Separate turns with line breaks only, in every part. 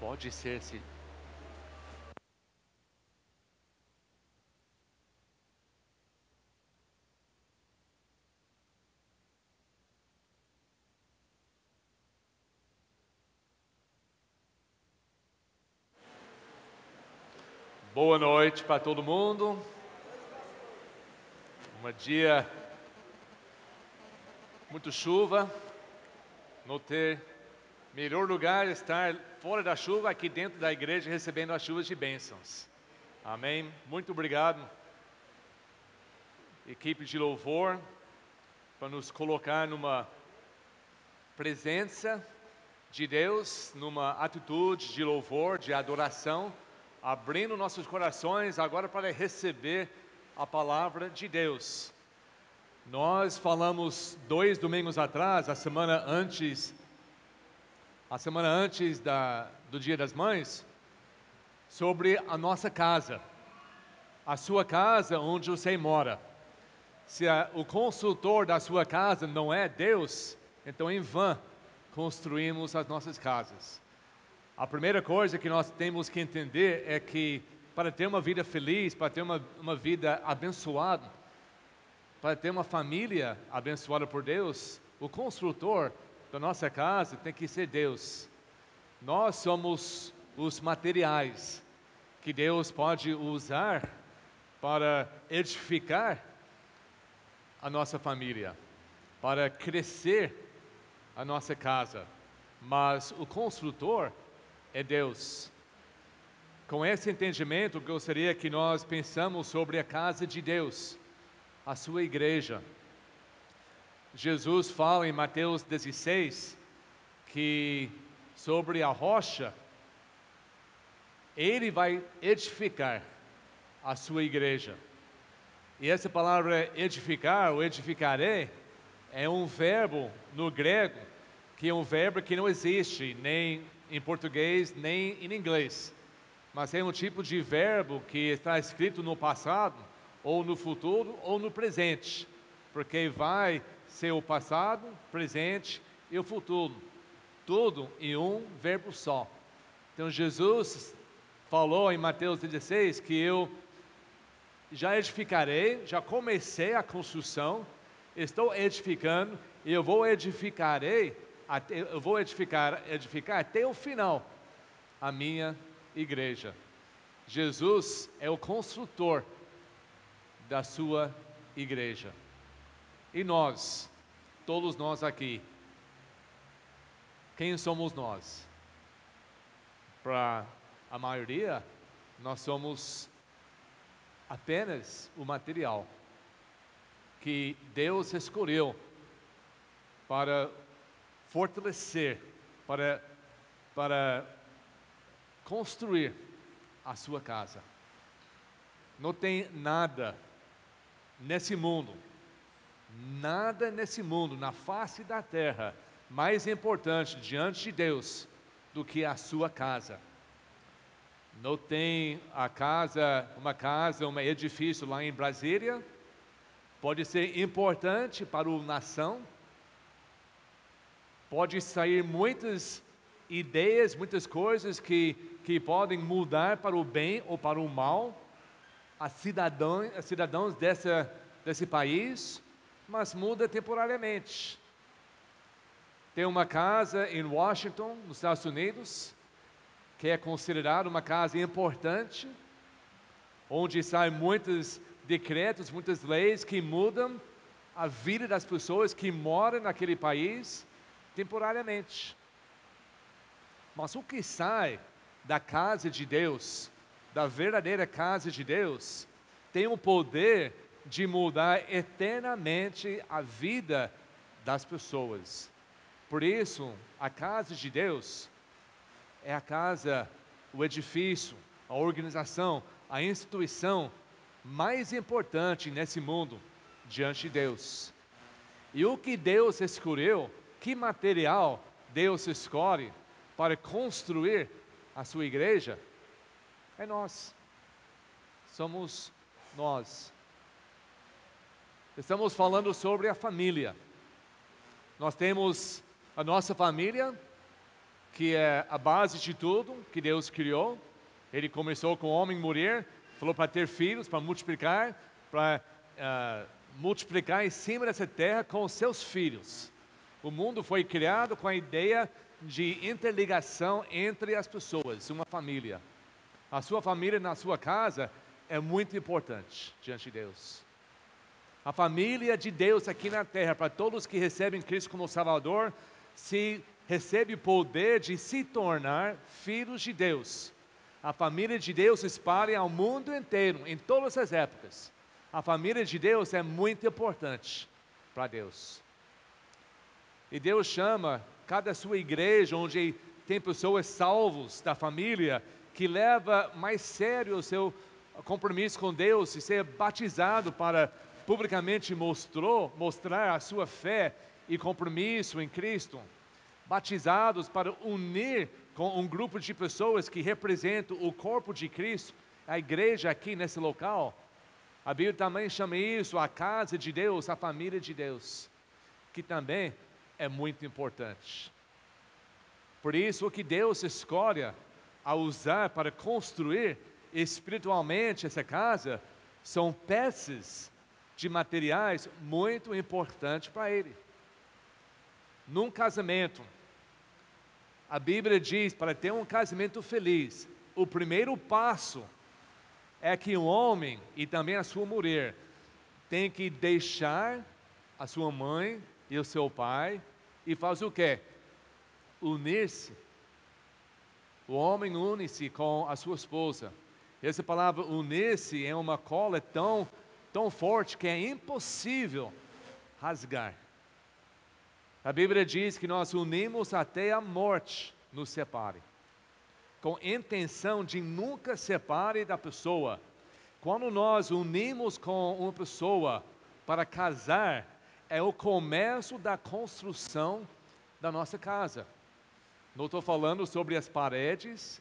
Pode ser, sim. Boa noite para todo mundo. Um dia muito chuva. Não ter melhor lugar estar fora da chuva, aqui dentro da igreja recebendo as chuvas de bênçãos. Amém. Muito obrigado, equipe de louvor, para nos colocar numa presença de Deus, numa atitude de louvor, de adoração, abrindo nossos corações agora para receber a palavra de Deus. Nós falamos 2 domingos atrás, a semana antes do Dia das Mães, sobre a nossa casa, a sua casa onde você mora. Se o construtor da sua casa não é Deus, então em vão construímos as nossas casas. A primeira coisa que nós temos que entender é que para ter uma vida feliz, para ter uma vida abençoada, para ter uma família abençoada por Deus, o construtor da nossa casa tem que ser Deus. Nós somos os materiais que Deus pode usar para edificar a nossa família, para crescer a nossa casa. Mas o construtor é Deus. Com esse entendimento, gostaria que nós pensamos sobre a casa de Deus, a sua igreja. Jesus fala em Mateus 16 que sobre a rocha Ele vai edificar a sua igreja. E essa palavra edificar, ou edificarei, é um verbo no grego, que é um verbo que não existe nem em português, nem em inglês. Mas é um tipo de verbo que está escrito no passado, ou no futuro, ou no presente. Porque vai ser o passado, presente e o futuro. Tudo em um verbo só. Então Jesus falou em Mateus 16 que eu já edificarei, já comecei a construção, estou edificando e eu vou edificar até o final a minha igreja. Jesus é o construtor da sua igreja. E nós, todos nós aqui, quem somos nós? Para a maioria, nós somos apenas o material que Deus escolheu para fortalecer, para construir a sua casa. Não tem nada nesse mundo, na face da terra, mais importante diante de Deus do que a sua casa. Não tem um edifício lá em Brasília, pode ser importante para a nação, pode sair muitas ideias, muitas coisas que podem mudar para o bem ou para o mal, a cidadãos desse país, mas muda temporariamente. Tem uma casa em Washington, nos Estados Unidos, que é considerada uma casa importante, onde saem muitos decretos, muitas leis que mudam a vida das pessoas que moram naquele país temporariamente. Mas o que sai da casa de Deus, da verdadeira casa de Deus, tem o poder de mudar eternamente a vida das pessoas. Por isso, a casa de Deus é a casa, o edifício, a organização, a instituição mais importante nesse mundo diante de Deus. E o que Deus escolheu, que material Deus escolhe para construir a sua igreja, é nós. Somos nós. Estamos falando sobre a família. Nós temos a nossa família, que é a base de tudo que Deus criou. Ele começou com o homem e mulher, falou para ter filhos, para multiplicar, para multiplicar em cima dessa terra com os seus filhos. O mundo foi criado com a ideia de interligação entre as pessoas, uma família. A sua família na sua casa é muito importante diante de Deus. A família de Deus aqui na terra, para todos que recebem Cristo como Salvador, se recebe o poder de se tornar filhos de Deus. A família de Deus se espalha ao mundo inteiro, em todas as épocas. A família de Deus é muito importante para Deus. E Deus chama cada sua igreja, onde tem pessoas salvos da família, que leva mais sério o seu compromisso com Deus e ser batizado para publicamente mostrar a sua fé e compromisso em Cristo. Batizados para unir com um grupo de pessoas que representam o corpo de Cristo, a igreja aqui nesse local. A Bíblia também chama isso a casa de Deus, a família de Deus, que também é muito importante. Por isso, o que Deus escolhe a usar para construir espiritualmente essa casa são peças de materiais muito importantes para Ele. Num casamento, a Bíblia diz, para ter um casamento feliz, o primeiro passo é que o homem e também a sua mulher tem que deixar a sua mãe e o seu pai e fazer o quê? Unir-se. O homem une-se com a sua esposa. Essa palavra unir-se é uma cola tão forte que é impossível rasgar. A Bíblia diz que nós unimos até a morte nos separe, com intenção de nunca separe da pessoa. Quando nós unimos com uma pessoa para casar, é o começo da construção da nossa casa. Não estou falando sobre as paredes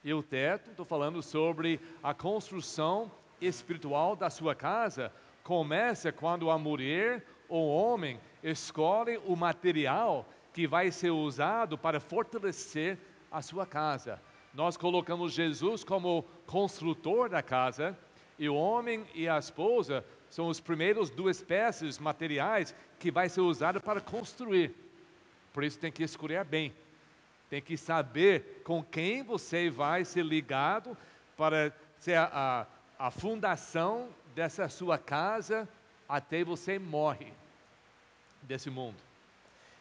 e o teto, estou falando sobre a construção espiritual da sua casa. Começa quando a mulher ou o homem escolhe o material que vai ser usado para fortalecer a sua casa. Nós colocamos Jesus como construtor da casa, e o homem e a esposa são os primeiros duas peças materiais que vai ser usado para construir. Por isso tem que escolher bem. Tem que saber com quem você vai ser ligado para ser a fundação dessa sua casa até você morre desse mundo.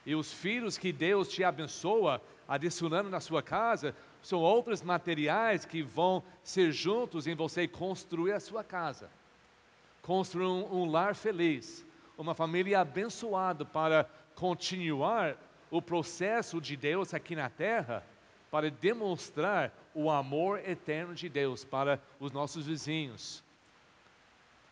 E os filhos que Deus te abençoa, adicionando na sua casa, são outros materiais que vão ser juntos em você construir a sua casa. Construir um lar feliz, uma família abençoada para continuar o processo de Deus aqui na terra, para demonstrar o amor eterno de Deus para os nossos vizinhos.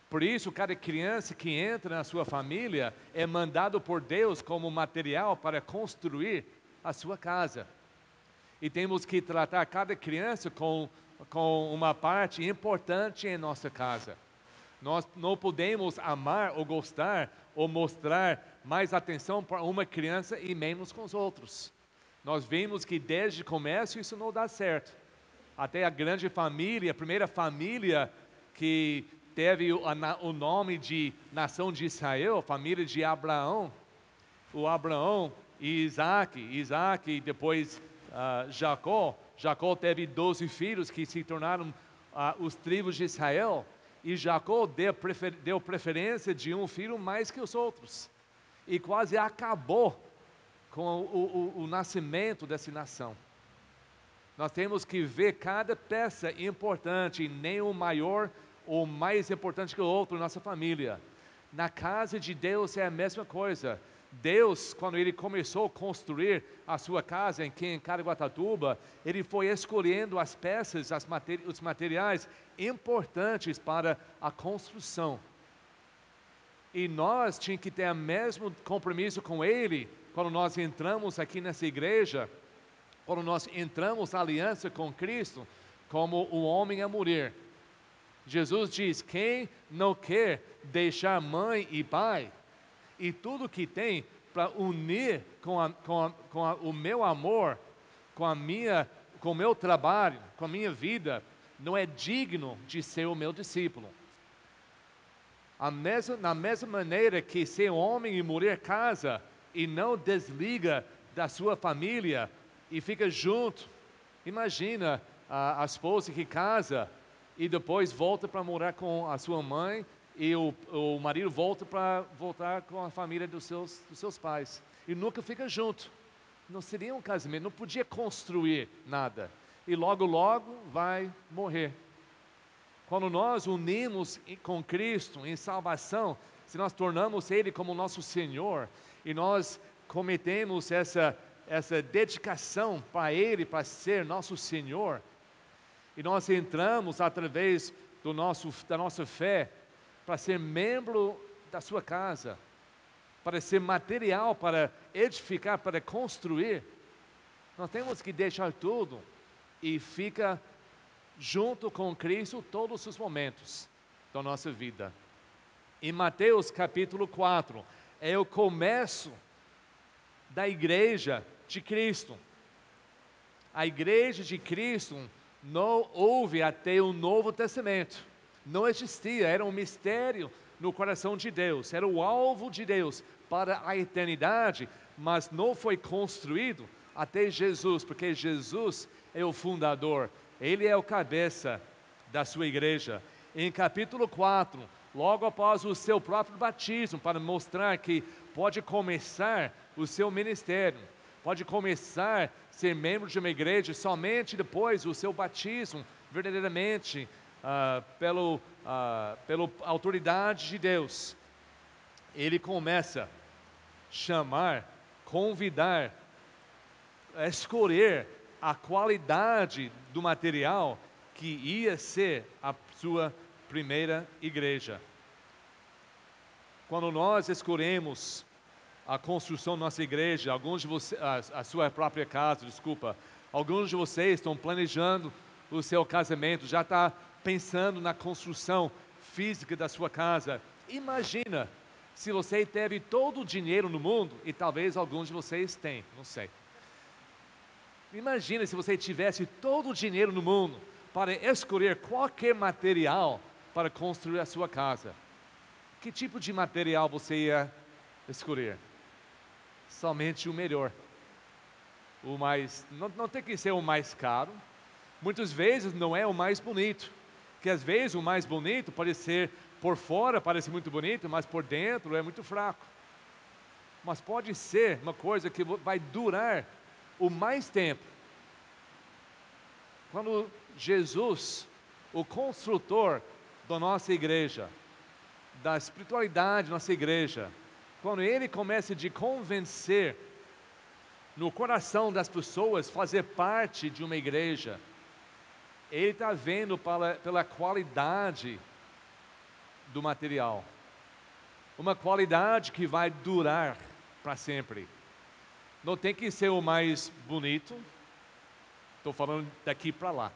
Por isso, cada criança que entra na sua família é mandado por Deus como material para construir a sua casa. E temos que tratar cada criança com uma parte importante em nossa casa. Nós não podemos amar ou gostar ou mostrar mais atenção para uma criança e menos com os outros. Nós vimos que desde o começo isso não dá certo. Até a grande família, a primeira família que teve o nome de nação de Israel, a família de Abraão. O Abraão e Isaac e depois Jacó. Jacó teve 12 filhos que se tornaram os tribos de Israel. E Jacó deu preferência de um filho mais que os outros. E quase acabou com o nascimento dessa nação. Nós temos que ver cada peça importante, nem o maior ou mais importante que o outro na nossa família. Na casa de Deus é a mesma coisa. Deus, quando Ele começou a construir a sua casa aqui em Caraguatatuba, Ele foi escolhendo as peças, os materiais importantes para a construção. E nós tínhamos que ter o mesmo compromisso com Ele, quando nós entramos aqui nessa igreja, quando nós entramos na aliança com Cristo, como o homem e a mulher. Jesus diz, quem não quer deixar mãe e pai, e tudo que tem para unir com o meu amor, com o meu trabalho, com a minha vida, não é digno de ser o meu discípulo. Na mesma maneira que se homem e mulher casa e não desliga da sua família e fica junto. Imagina a esposa que casa e depois volta para morar com a sua mãe e o marido voltar com a família dos seus pais. E nunca fica junto. Não seria um casamento, não podia construir nada. E logo, logo vai morrer. Quando nós unimos com Cristo em salvação, se nós tornamos Ele como nosso Senhor, e nós cometemos essa dedicação para Ele, para ser nosso Senhor, e nós entramos através da nossa fé, para ser membro da sua casa, para ser material, para edificar, para construir, nós temos que deixar tudo e fica junto com Cristo todos os momentos da nossa vida. Em Mateus capítulo 4, é o começo da igreja de Cristo. A igreja de Cristo não houve até o Novo Testamento. Não existia, era um mistério no coração de Deus, era o alvo de Deus para a eternidade, mas não foi construído até Jesus, porque Jesus é o fundador, Ele é o cabeça da sua igreja. Em capítulo 4, logo após o seu próprio batismo, para mostrar que pode começar o seu ministério, pode começar a ser membro de uma igreja somente depois do seu batismo, verdadeiramente, pela autoridade de Deus. Ele começa a chamar, convidar, escolher a qualidade do material que ia ser a sua primeira igreja. Quando nós escolhemos a construção da nossa igreja, alguns de vocês, a sua própria casa, desculpa, alguns de vocês estão planejando o seu casamento, já está pensando na construção física da sua casa. Imagina se você teve todo o dinheiro no mundo, e talvez alguns de vocês têm, não sei. Imagina se você tivesse todo o dinheiro no mundo para escolher qualquer material para construir a sua casa. Que tipo de material você ia escolher? Somente o melhor. O mais, não tem que ser o mais caro. Muitas vezes não é o mais bonito. Porque às vezes o mais bonito pode ser, por fora parece muito bonito, mas por dentro é muito fraco. Mas pode ser uma coisa que vai durar o mais tempo. Quando Jesus, o construtor da nossa igreja, da espiritualidade da nossa igreja, quando Ele começa a convencer no coração das pessoas fazer parte de uma igreja, Ele está vendo pela qualidade do material, uma qualidade que vai durar para sempre. Não tem que ser o mais bonito, estou falando daqui para lá,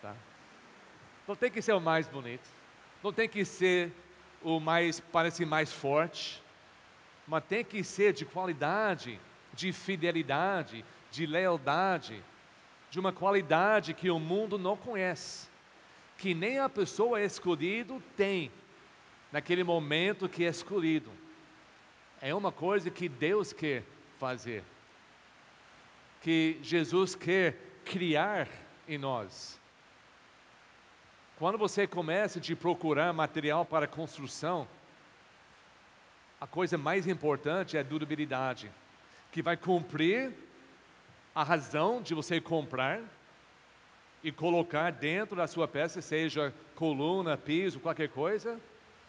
tá? Não tem que ser o mais bonito, não tem que ser o mais, parece mais forte, mas tem que ser de qualidade, de fidelidade, de lealdade, de uma qualidade que o mundo não conhece, que nem a pessoa escolhida tem, naquele momento que é escolhido. É uma coisa que Deus quer fazer, que Jesus quer criar em nós. Quando você começa a procurar material para construção, a coisa mais importante é a durabilidade, que vai cumprir a razão de você comprar e colocar dentro da sua peça, seja coluna, piso, qualquer coisa.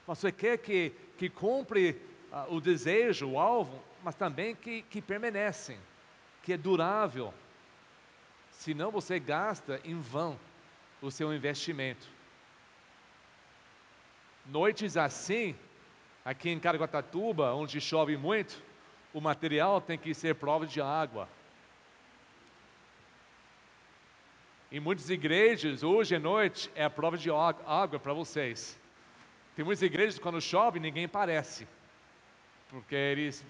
Mas você quer que cumpre o desejo, o alvo, mas também que permanecem, que é durável. Senão você gasta em vão o seu investimento. Noites assim, aqui em Caraguatatuba, onde chove muito, o material tem que ser prova de água. Em muitas igrejas, hoje à noite, é a prova de água para vocês. Tem muitas igrejas que quando chove, ninguém aparece, porque eles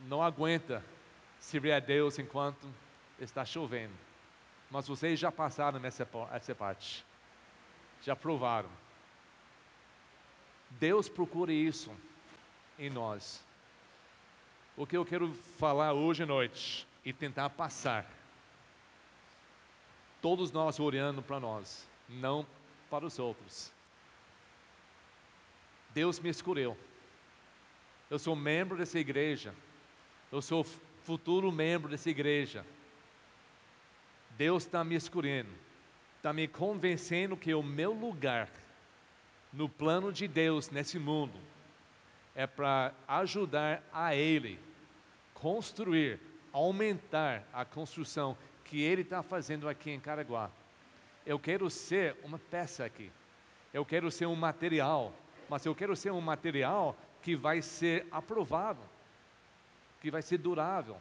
não aguentam servir a Deus enquanto está chovendo. Mas vocês já passaram essa parte. Já provaram. Deus procura isso em nós. O que eu quero falar hoje à noite e tentar passar. Todos nós olhando para nós, não para os outros. Deus me escolheu. Eu sou membro dessa igreja. Eu sou futuro membro dessa igreja. Deus está me escolhendo. Está me convencendo que o meu lugar no plano de Deus nesse mundo é para ajudar a Ele construir, aumentar a construção que Ele está fazendo aqui em Caraguá. Eu quero ser uma peça aqui. Eu quero ser um material, mas eu quero ser um material que vai ser aprovado, que vai ser durável.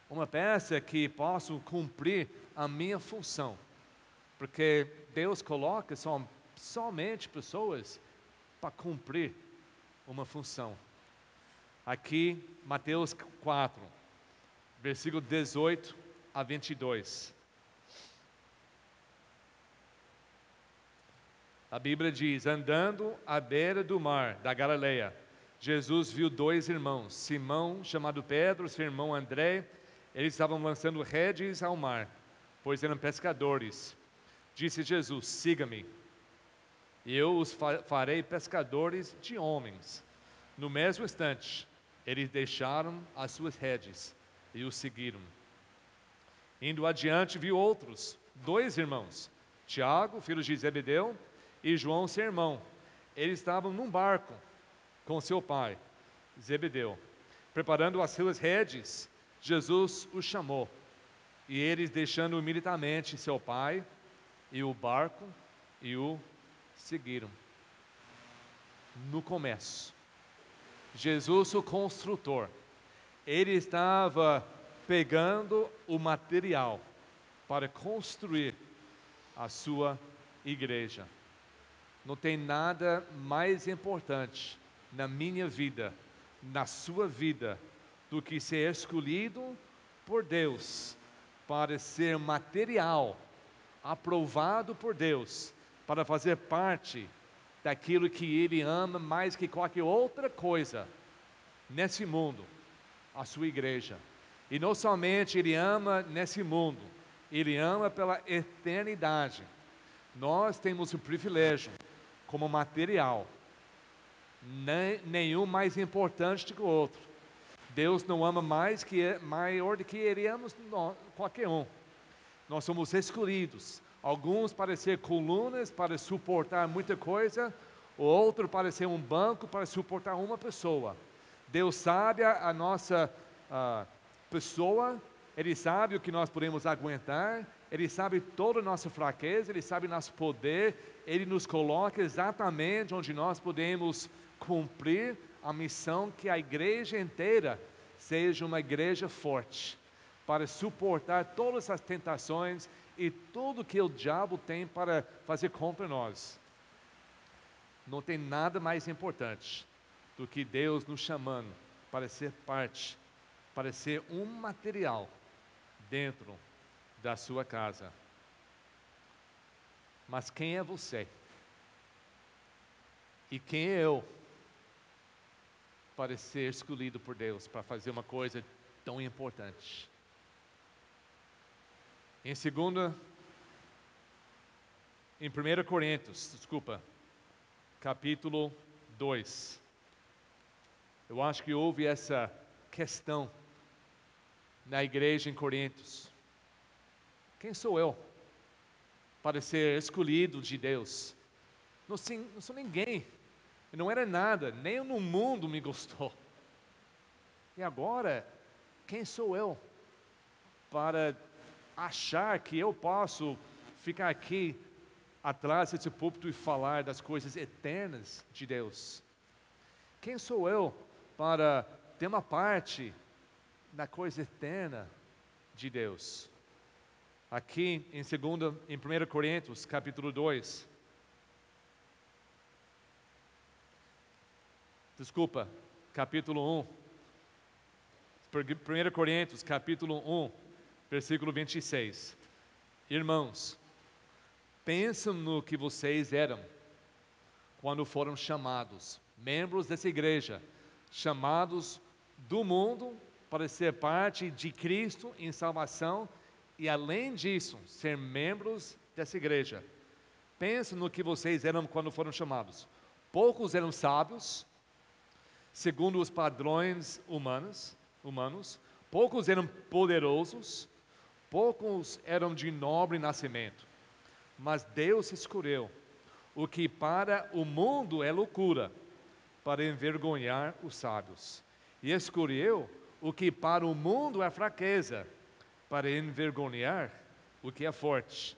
Uma peça que possa cumprir a minha função. Porque Deus coloca somente pessoas para cumprir uma função. Aqui, Mateus 4, versículo 18 a 22. A Bíblia diz: andando à beira do mar da Galileia, Jesus viu dois irmãos, Simão, chamado Pedro, seu irmão André. Eles estavam lançando redes ao mar, pois eram pescadores. Disse Jesus: siga-me, e eu os farei pescadores de homens. No mesmo instante, eles deixaram as suas redes e o seguiram. Indo adiante, viu outros, dois irmãos, Tiago, filho de Zebedeu, e João, seu irmão. Eles estavam num barco com seu pai, Zebedeu. Preparando as suas redes, Jesus os chamou. E eles, deixando imediatamente seu pai e o barco, e o seguiram. No começo, Jesus, o construtor, ele estava pegando o material para construir a sua igreja. Não tem nada mais importante na minha vida, na sua vida, do que ser escolhido por Deus para ser material aprovado por Deus para fazer parte daquilo que Ele ama mais que qualquer outra coisa nesse mundo, a sua igreja. E não somente Ele ama nesse mundo, Ele ama pela eternidade. Nós temos o privilégio, como material, nenhum mais importante do que o outro. Deus não ama maior do que Ele ama qualquer um. Nós somos escolhidos, alguns para ser colunas, para suportar muita coisa, o outro para ser um banco, para suportar uma pessoa. Deus sabe a nossa pessoa, Ele sabe o que nós podemos aguentar, Ele sabe toda a nossa fraqueza, Ele sabe nosso poder, Ele nos coloca exatamente onde nós podemos cumprir a missão que a igreja inteira seja uma igreja forte, para suportar todas as tentações e tudo que o diabo tem para fazer contra nós. Não tem nada mais importante do que Deus nos chamando para ser parte, para ser um material dentro da sua casa. Mas quem é você? E quem é eu para ser escolhido por Deus para fazer uma coisa tão importante? Em 1 Coríntios, capítulo 2. Eu acho que houve essa questão na igreja em Coríntios. Quem sou eu para ser escolhido de Deus? Não sou ninguém, eu não era nada, nem no mundo me gostou. E agora, quem sou eu para achar que eu posso ficar aqui atrás desse púlpito e falar das coisas eternas de Deus? Quem sou eu para ter uma parte na coisa eterna de Deus? Aqui em 1 Coríntios, capítulo 2. Capítulo 1. 1 Coríntios, capítulo 1, Versículo 26. Irmãos, pensam no que vocês eram quando foram chamados, membros dessa igreja, chamados do mundo para ser parte de Cristo em salvação e, além disso, ser membros dessa igreja. Pensem no que vocês eram quando foram chamados. Poucos eram sábios, segundo os padrões humanos. Poucos eram poderosos, poucos eram de nobre nascimento. Mas Deus escolheu o que para o mundo é loucura, para envergonhar os sábios. E escolheu o que para o mundo é fraqueza, para envergonhar o que é forte.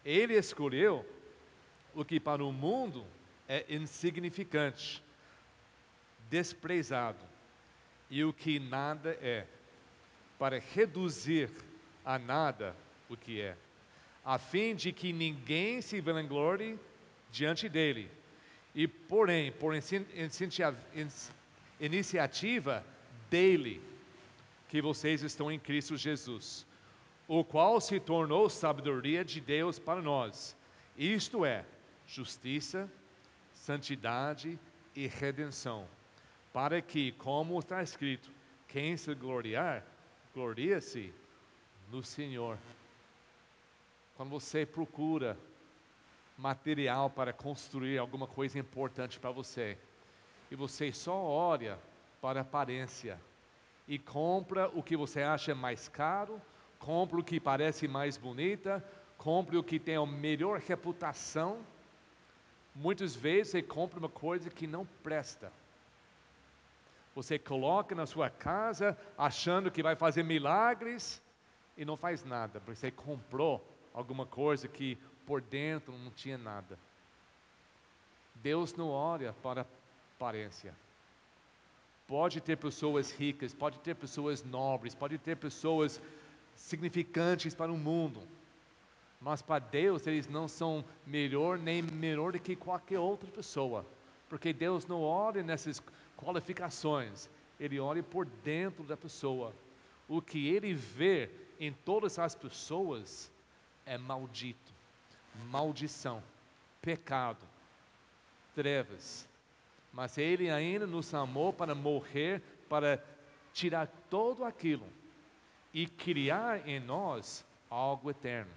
Ele escolheu o que para o mundo é insignificante, desprezado, e o que nada é, para reduzir a nada o que é, a fim de que ninguém se vanglorie diante dele. E porém, por iniciativa dele, que vocês estão em Cristo Jesus, o qual se tornou sabedoria de Deus para nós, isto é, justiça, santidade e redenção, para que, como está escrito, quem se gloriar, glorie-se no Senhor. Quando você procura material para construir alguma coisa importante para você, e você só olha para a aparência, e compra o que você acha mais caro, compra o que parece mais bonita, compra o que tem a melhor reputação, muitas vezes você compra uma coisa que não presta. Você coloca na sua casa achando que vai fazer milagres e não faz nada, porque você comprou alguma coisa que por dentro não tinha nada. Deus não olha para a aparência. Pode ter pessoas ricas, pode ter pessoas nobres, pode ter pessoas significantes para o mundo, mas para Deus eles não são melhor nem menor do que qualquer outra pessoa, porque Deus não olha nessas qualificações, Ele olha por dentro da pessoa. O que Ele vê em todas as pessoas é maldito, maldição, pecado, trevas. Mas Ele ainda nos amou para morrer, para tirar tudo aquilo e criar em nós algo eterno,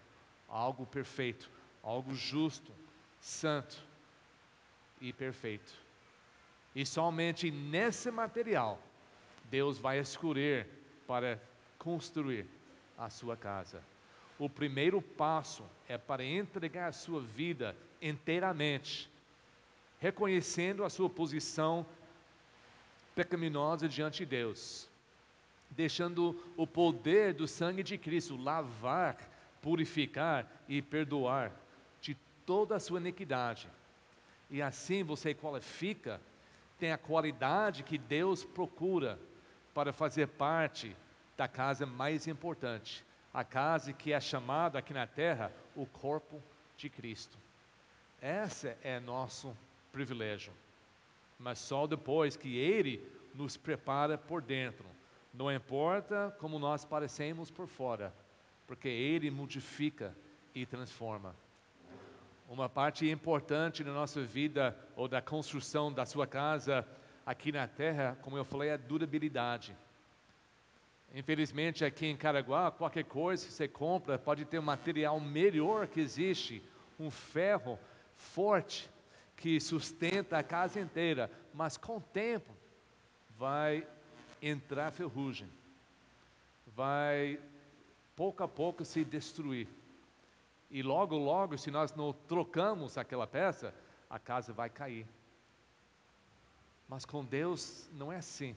algo perfeito, algo justo, santo e perfeito. E somente nesse material Deus vai escolher para construir a sua casa. O primeiro passo é para entregar a sua vida inteiramente, reconhecendo a sua posição pecaminosa diante de Deus, deixando o poder do sangue de Cristo lavar, purificar e perdoar de toda a sua iniquidade. E assim você qualifica, tem a qualidade que Deus procura para fazer parte da casa mais importante, a casa que é chamada aqui na terra o corpo de Cristo. Esse é nosso privilégio, mas só depois que Ele nos prepara por dentro. Não importa como nós parecemos por fora, porque Ele modifica e transforma. Uma parte importante da nossa vida ou da construção da sua casa aqui na terra, como eu falei, é a durabilidade. Infelizmente aqui em Caraguá, qualquer coisa que você compra pode ter um material melhor que existe, um ferro forte que sustenta a casa inteira, mas com o tempo vai entrar ferrugem, vai pouco a pouco se destruir. E logo, logo, se nós não trocamos aquela peça, a casa vai cair. Mas com Deus não é assim.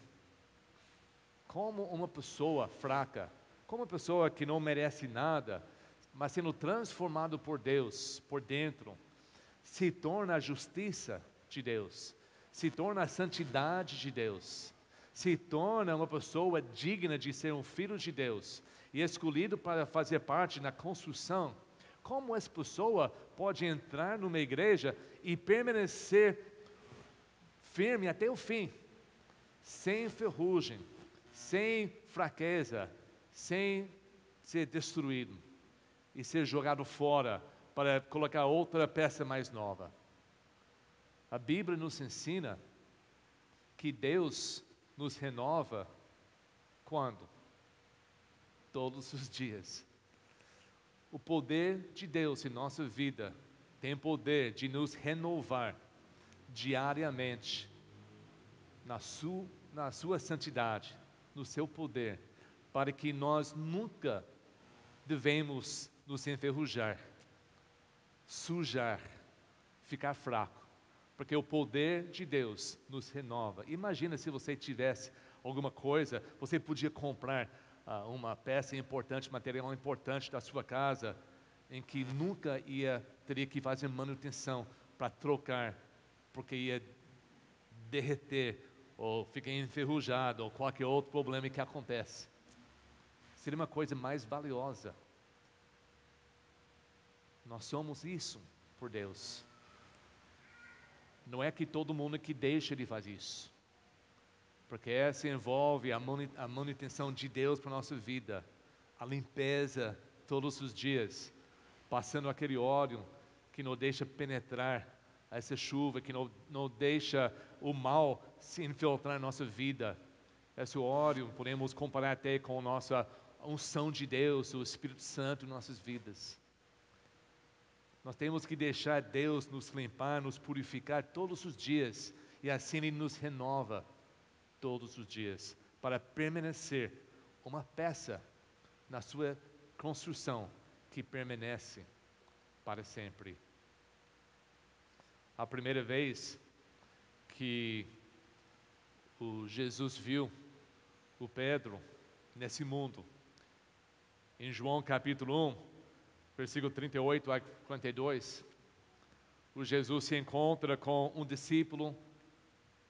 Como uma pessoa fraca, como uma pessoa que não merece nada, mas sendo transformado por Deus, por dentro, se torna a justiça de Deus, se torna a santidade de Deus, se torna uma pessoa digna de ser um filho de Deus e escolhido para fazer parte na construção. Como essa pessoa pode entrar numa igreja e permanecer firme até o fim, sem ferrugem, sem fraqueza, sem ser destruído e ser jogado fora para colocar outra peça mais nova. A Bíblia nos ensina que Deus nos renova quando? Todos os dias. O poder de Deus em nossa vida tem poder de nos renovar diariamente na sua santidade, no seu poder, para que nós nunca devemos nos enferrujar, sujar, ficar fraco, porque o poder de Deus nos renova. Imagina se você tivesse alguma coisa, você podia comprar uma peça importante, material importante da sua casa, em que nunca teria que fazer manutenção para trocar, porque ia derreter, ou ficar enferrujado, ou qualquer outro problema que acontece. Seria uma coisa mais valiosa. Nós somos isso por Deus. Não é que todo mundo que deixa de fazer isso, porque essa envolve a manutenção de Deus para a nossa vida, a limpeza todos os dias, passando aquele óleo que não deixa penetrar essa chuva, que não deixa o mal se infiltrar na nossa vida. Esse óleo podemos comparar até com a nossa unção de Deus, o Espírito Santo em nossas vidas. Nós temos que deixar Deus nos limpar, nos purificar todos os dias, e assim Ele nos renova todos os dias, para permanecer uma peça na sua construção que permanece para sempre. A primeira vez que o Jesus viu o Pedro nesse mundo, em João capítulo 1, versículo 38 a 42, o Jesus se encontra com um discípulo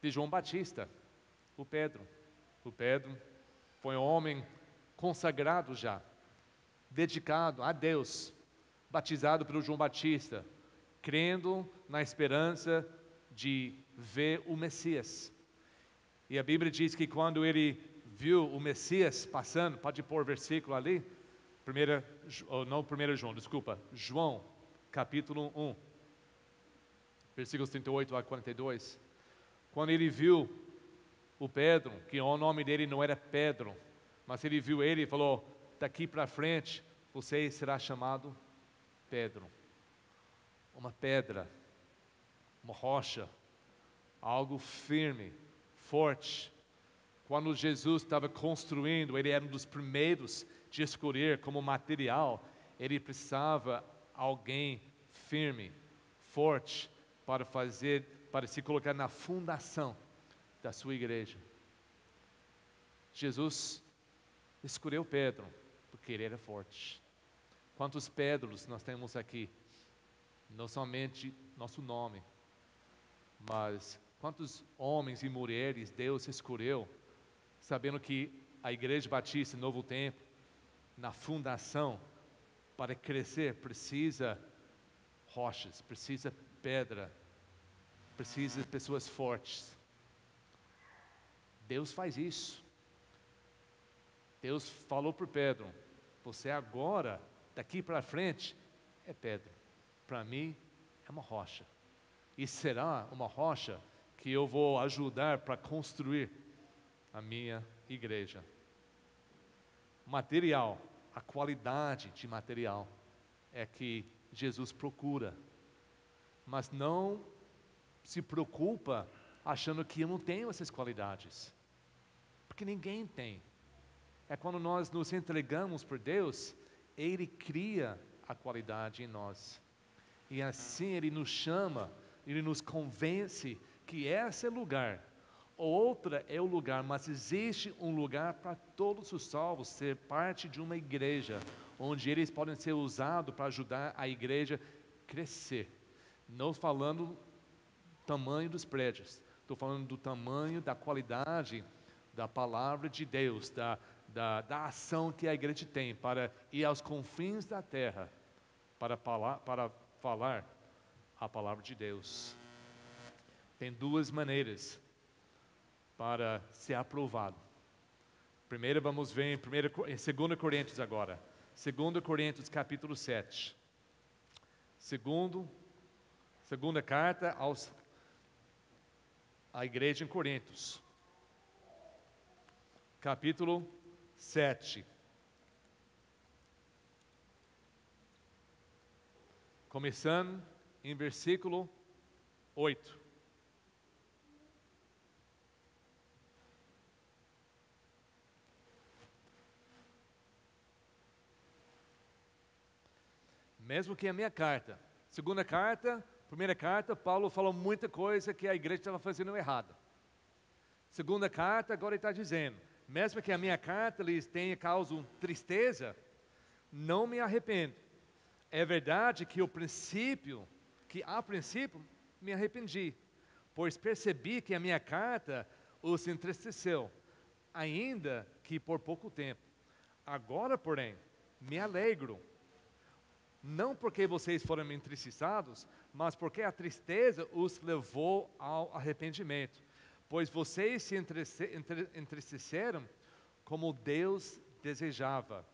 de João Batista, o Pedro. O Pedro foi um homem consagrado já, dedicado a Deus, batizado pelo João Batista, crendo na esperança de ver o Messias. E a Bíblia diz que quando ele viu o Messias passando, pode pôr o versículo ali, João, capítulo 1, versículos 38 a 42. Quando ele viu o Pedro, que o nome dele não era Pedro, mas ele viu ele e falou: daqui para frente você será chamado Pedro. Uma pedra, uma rocha, algo firme, forte. Quando Jesus estava construindo, ele era um dos primeiros de escolher como material. Ele precisava alguém firme, forte, para se colocar na fundação da sua igreja. Jesus escolheu Pedro, porque ele era forte. Quantos Pedros nós temos aqui? Não somente nosso nome, mas quantos homens e mulheres Deus escolheu, sabendo que a Igreja Batista Novo Tempo, na fundação, para crescer, precisa rochas, precisa pedra, precisa de pessoas fortes. Deus faz isso. Deus falou para Pedro: você agora, daqui para frente, é pedra. Para mim, é uma rocha. E será uma rocha que eu vou ajudar para construir a minha igreja. Material, a qualidade de material é que Jesus procura. Mas não se preocupa achando que eu não tenho essas qualidades. Porque ninguém tem. É quando nós nos entregamos por Deus, Ele cria a qualidade em nós. E assim Ele nos chama, Ele nos convence que esse é o lugar. Outra é o lugar, mas existe um lugar para todos os salvos ser parte de uma igreja, onde eles podem ser usados para ajudar a igreja a crescer. Não falando do tamanho dos prédios, estou falando do tamanho, da qualidade da palavra de Deus, da ação que a igreja tem para ir aos confins da terra, para falar a palavra de Deus. Tem duas maneiras para ser aprovado. Primeiro vamos ver em 2 Coríntios agora. 2 Coríntios capítulo 7. Segunda carta à igreja em Coríntios, capítulo 7. Começando em versículo 8. Mesmo que a minha carta, segunda carta, primeira carta, Paulo falou muita coisa que a igreja estava fazendo errada. Segunda carta, agora ele está dizendo, mesmo que a minha carta lhes tenha causado tristeza, não me arrependo. É verdade que a princípio me arrependi, pois percebi que a minha carta os entristeceu, ainda que por pouco tempo. Agora, porém, me alegro, não porque vocês foram entristecados, mas porque a tristeza os levou ao arrependimento. Pois vocês se entristeceram como Deus desejava,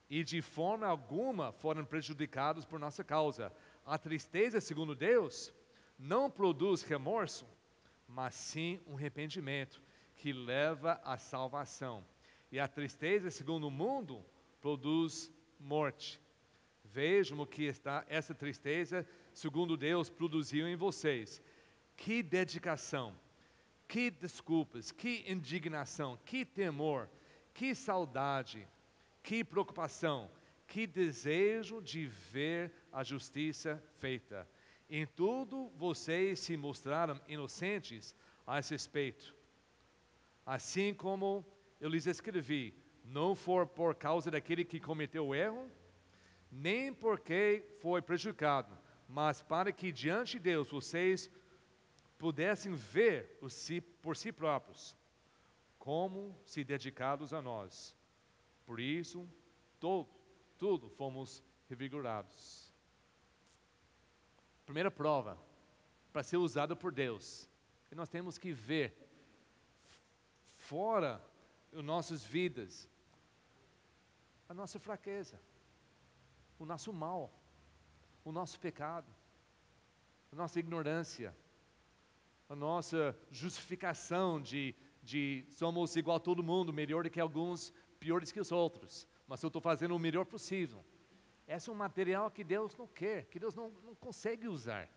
e de forma alguma foram prejudicados por nossa causa. A tristeza, segundo Deus, não produz remorso, mas sim um arrependimento que leva à salvação. E a tristeza, segundo o mundo, produz morte. Vejam o que está essa tristeza, segundo Deus, produziu em vocês. Que dedicação, que desculpas, que indignação, que temor, que saudade, que preocupação, que desejo de ver a justiça feita. Em tudo vocês se mostraram inocentes a esse respeito. Assim como eu lhes escrevi, não for por causa daquele que cometeu o erro, nem porque foi prejudicado, mas para que diante de Deus vocês pudessem ver por si próprios, como se dedicados a nós. Por isso, tudo fomos revigorados. Primeira prova, para ser usado por Deus, que nós temos que ver fora das nossas vidas a nossa fraqueza, o nosso mal, o nosso pecado, a nossa ignorância, a nossa justificação de somos igual a todo mundo, melhor do que alguns, piores que os outros, mas eu estou fazendo o melhor possível. Esse é um material que Deus não quer, que Deus não consegue usar.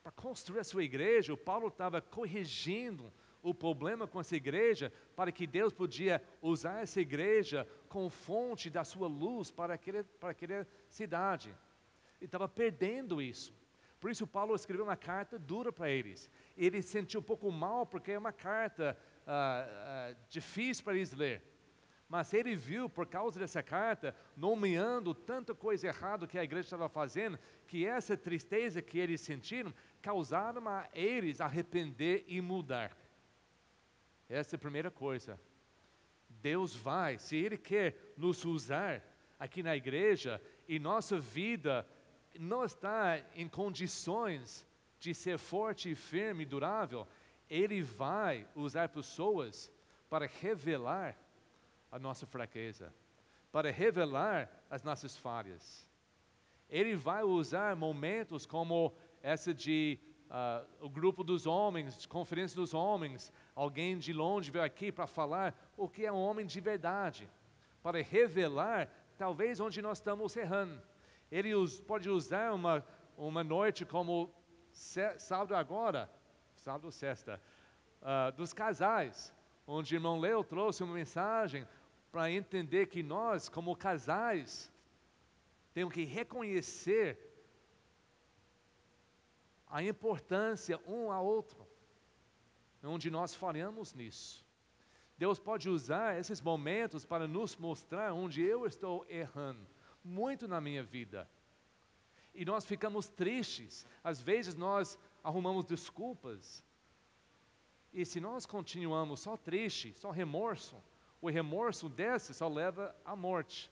Para construir a sua igreja, o Paulo estava corrigindo o problema com essa igreja, para que Deus podia usar essa igreja como fonte da sua luz para aquela cidade. Ele estava perdendo isso. Por isso Paulo escreveu uma carta dura para eles. Ele se sentiu um pouco mal, porque é uma carta difícil para eles ler. Mas ele viu, por causa dessa carta, nomeando tanta coisa errada que a igreja estava fazendo, que essa tristeza que eles sentiram, causaram a eles arrepender e mudar. Essa é a primeira coisa. Deus vai, se Ele quer nos usar aqui na igreja, e nossa vida não está em condições de ser forte, firme e durável, Ele vai usar pessoas para revelar a nossa fraqueza, para revelar as nossas falhas. Ele vai usar momentos como essa de o grupo dos homens, conferência dos homens, alguém de longe veio aqui para falar o que é um homem de verdade, para revelar talvez onde nós estamos errando. Ele pode usar uma noite como sábado agora, sábado ou sexta, dos casais, onde o irmão Leo trouxe uma mensagem para entender que nós, como casais, temos que reconhecer a importância um ao outro, onde nós falhamos nisso. Deus pode usar esses momentos para nos mostrar onde eu estou errando, muito na minha vida. E nós ficamos tristes, às vezes nós arrumamos desculpas. E se nós continuamos só triste, só remorso, o remorso desse só leva à morte.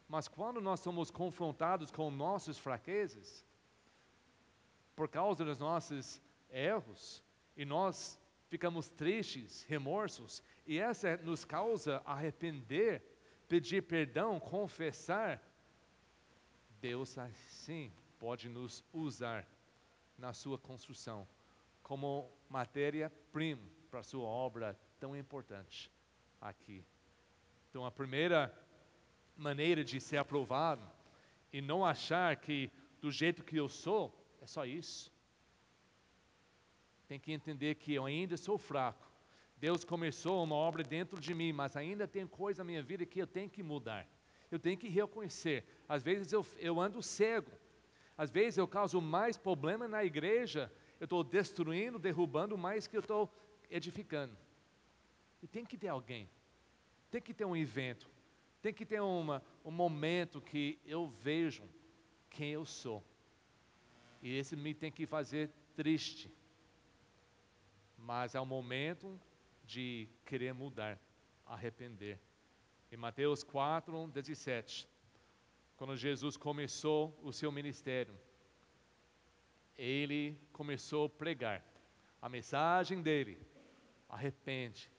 Mas quando nós somos confrontados com nossas fraquezas, por causa dos nossos erros, e nós ficamos tristes, remorsos, e essa nos causa arrepender, pedir perdão, confessar, Deus assim pode nos usar na sua construção como matéria-prima para a sua obra tão importante aqui. Então, a primeira maneira de ser aprovado e não achar que do jeito que eu sou é só isso. Tem que entender que eu ainda sou fraco. Deus começou uma obra dentro de mim, mas ainda tem coisa na minha vida que eu tenho que mudar. Eu tenho que reconhecer. Às vezes eu ando cego. Às vezes eu causo mais problema na igreja. Eu estou destruindo, derrubando mais que eu estou edificando. E tem que ter alguém. Tem que ter um evento. Tem que ter um momento que eu vejo quem eu sou. E esse me tem que fazer triste. Mas é o momento de querer mudar, arrepender. Em Mateus 4, 17, quando Jesus começou o seu ministério, ele começou a pregar. A mensagem dele, arrepende,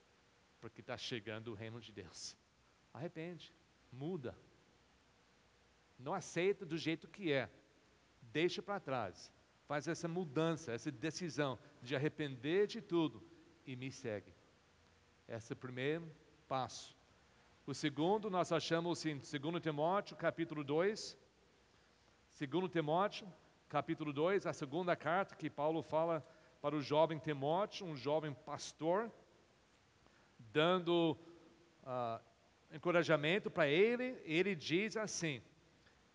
porque está chegando o reino de Deus. Arrepende, muda. Não aceita do jeito que é. Deixa para trás. Faz essa mudança, essa decisão de arrepender de tudo e me segue. Esse é o primeiro passo. O segundo nós achamos em 2 Timóteo capítulo 2. 2 Timóteo capítulo 2, a segunda carta que Paulo fala para o jovem Timóteo, um jovem pastor, dando encorajamento para ele. Ele diz assim,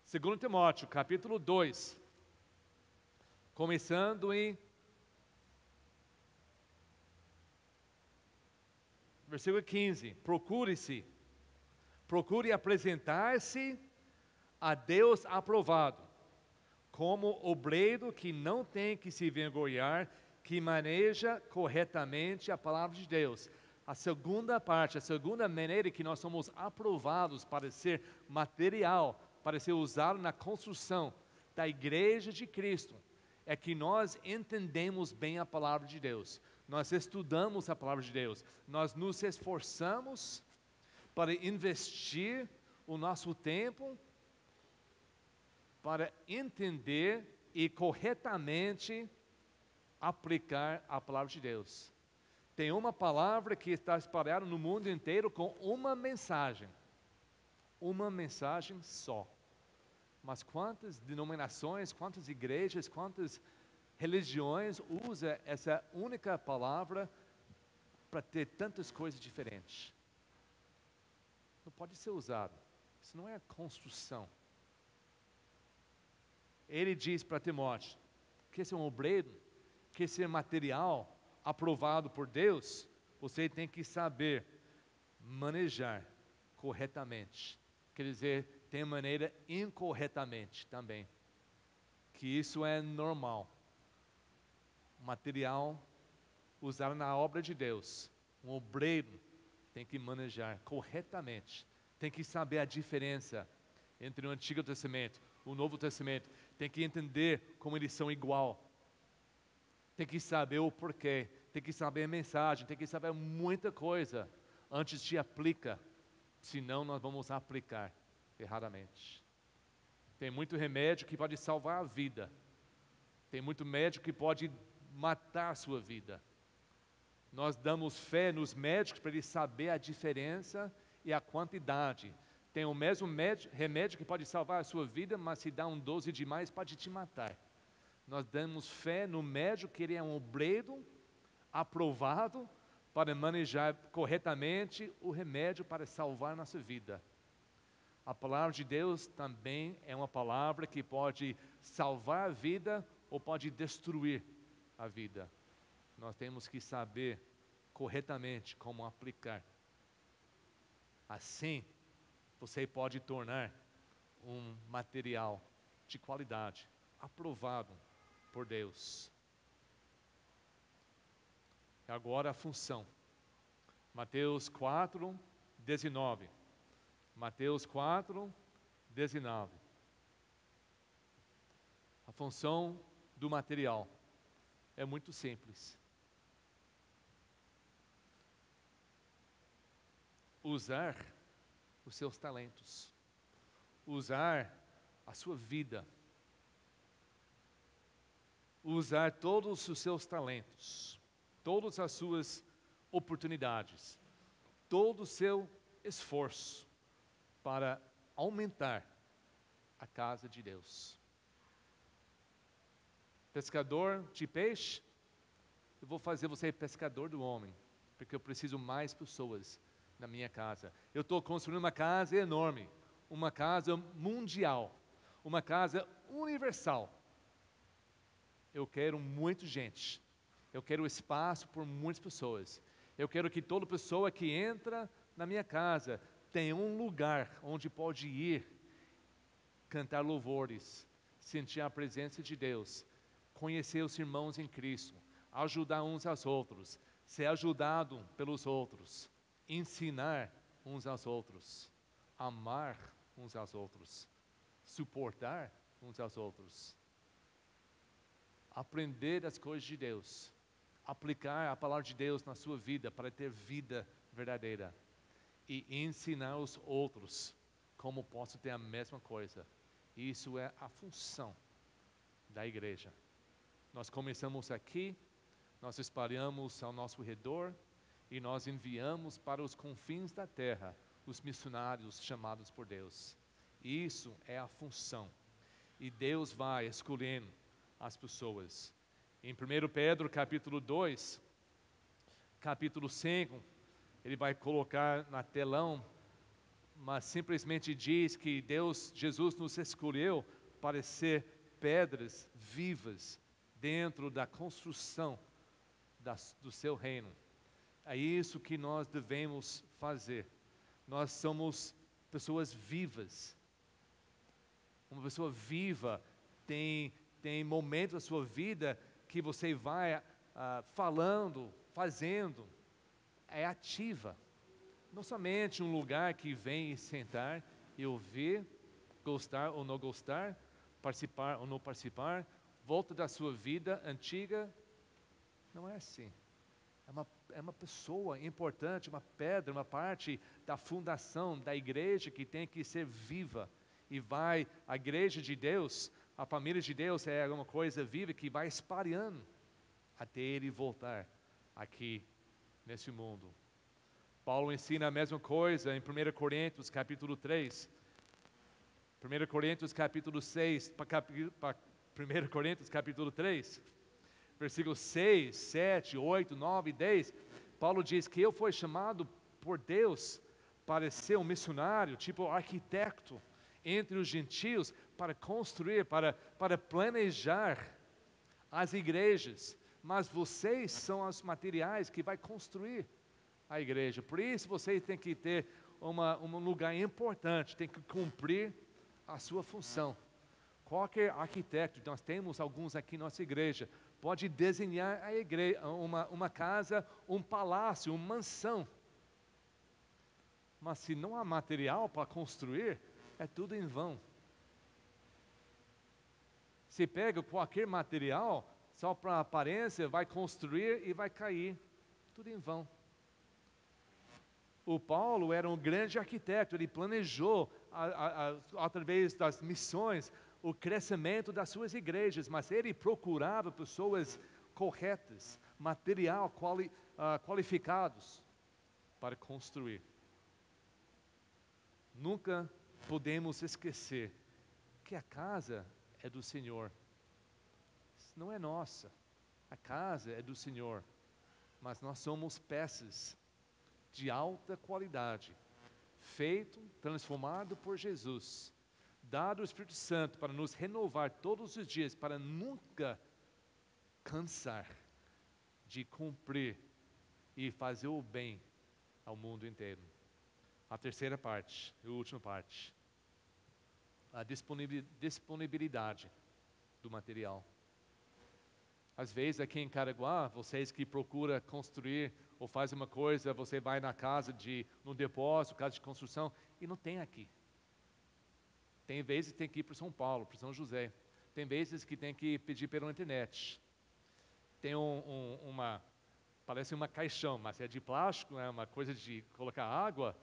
2 Timóteo capítulo 2, começando em versículo 15, procure apresentar-se a Deus aprovado, como obreiro que não tem que se envergonhar, que maneja corretamente a palavra de Deus. A segunda parte, a segunda maneira que nós somos aprovados para ser material, para ser usado na construção da igreja de Cristo, é que nós entendemos bem a palavra de Deus, nós estudamos a palavra de Deus, nós nos esforçamos para investir o nosso tempo para entender e corretamente aplicar a palavra de Deus. Tem uma palavra que está espalhada no mundo inteiro com uma mensagem só. Mas quantas denominações, quantas igrejas, quantas religiões usam essa única palavra para ter tantas coisas diferentes? Não pode ser usado. Isso não é construção. Ele diz para Timóteo, quer ser um obreiro, quer ser material aprovado por Deus, você tem que saber manejar corretamente. Quer dizer, tem maneira incorretamente também. Que isso é normal. Material usado na obra de Deus. Um obreiro tem que manejar corretamente. Tem que saber a diferença entre o Antigo Testamento e o Novo Testamento. Tem que entender como eles são igual. Tem que saber o porquê. Tem que saber a mensagem. Tem que saber muita coisa antes de aplicar. Senão nós vamos aplicar erradamente. Tem muito remédio que pode salvar a vida. Tem muito médico que pode matar a sua vida. Nós damos fé nos médicos para eles saber a diferença e a quantidade. Tem o mesmo remédio que pode salvar a sua vida, mas se dá um dose demais pode te matar. Nós damos fé no médico que ele é um obreiro aprovado para manejar corretamente o remédio para salvar nossa vida. A palavra de Deus também é uma palavra que pode salvar a vida ou pode destruir a vida. Nós temos que saber corretamente como aplicar. Assim, você pode tornar um material de qualidade, aprovado por Deus. Agora a função. Mateus 4, 19. Mateus 4, 19. A função do material é muito simples. Usar os seus talentos, usar a sua vida, usar todos os seus talentos, todas as suas oportunidades, todo o seu esforço para aumentar a casa de Deus. Pescador de peixe, eu vou fazer você pescador do homem, porque eu preciso mais pessoas na minha casa. Eu estou construindo uma casa enorme, uma casa mundial, uma casa universal. Eu quero muita gente, eu quero espaço por muitas pessoas. Eu quero que toda pessoa que entra na minha casa tenha um lugar onde pode ir, cantar louvores, sentir a presença de Deus, conhecer os irmãos em Cristo, ajudar uns aos outros, ser ajudado pelos outros, ensinar uns aos outros, amar uns aos outros, suportar uns aos outros, aprender as coisas de Deus, aplicar a palavra de Deus na sua vida para ter vida verdadeira e ensinar os outros como posso ter a mesma coisa. Isso é a função da igreja. Nós começamos aqui, nós espalhamos ao nosso redor e nós enviamos para os confins da terra os missionários chamados por Deus. Isso é a função. E Deus vai escolhendo as pessoas. Em 1 Pedro capítulo 2, capítulo 5, ele vai colocar na telão, mas simplesmente diz que Jesus nos escolheu para ser pedras vivas dentro da construção do seu reino. É isso que nós devemos fazer. Nós somos pessoas vivas. Uma pessoa viva tem momentos da sua vida que você vai falando, fazendo, é ativa. Não somente um lugar que vem sentar e ouvir, gostar ou não gostar, participar ou não participar, volta da sua vida antiga. Não é assim. É uma pessoa importante, uma pedra, uma parte da fundação da igreja que tem que ser viva. E a igreja de Deus, a família de Deus é uma coisa viva que vai espalhando até Ele voltar aqui nesse mundo. Paulo ensina a mesma coisa em 1 Coríntios capítulo 3. 1 Coríntios capítulo 6, 1 Coríntios capítulo 3, versículos 6, 7, 8, 9 e 10, Paulo diz que eu fui chamado por Deus para ser um missionário, tipo arquiteto entre os gentios, para construir, para planejar as igrejas, mas vocês são os materiais que vai construir a igreja. Por isso você tem que ter um lugar importante, tem que cumprir a sua função. Qualquer arquiteto, nós temos alguns aqui na nossa igreja, pode desenhar a igreja, uma casa, um palácio, uma mansão. Mas se não há material para construir, é tudo em vão. Se pega qualquer material, só para aparência, vai construir e vai cair. Tudo em vão. O Paulo era um grande arquiteto, ele planejou, através das missões, o crescimento das suas igrejas, mas ele procurava pessoas corretas, material qualificados para construir. Nunca podemos esquecer que a casa é do Senhor, não é nossa, a casa é do Senhor, mas nós somos peças de alta qualidade, transformado por Jesus, dado o Espírito Santo para nos renovar todos os dias, para nunca cansar de cumprir e fazer o bem ao mundo inteiro. A terceira parte, a última parte, a disponibilidade do material. Às vezes aqui em Caraguá, vocês que procuram construir ou fazem uma coisa, você vai na casa no depósito, casa de construção, e não tem aqui. Tem vezes que tem que ir para São Paulo, para São José. Tem vezes que tem que pedir pela internet. Tem parece uma caixão, mas é de plástico, é uma coisa de colocar água,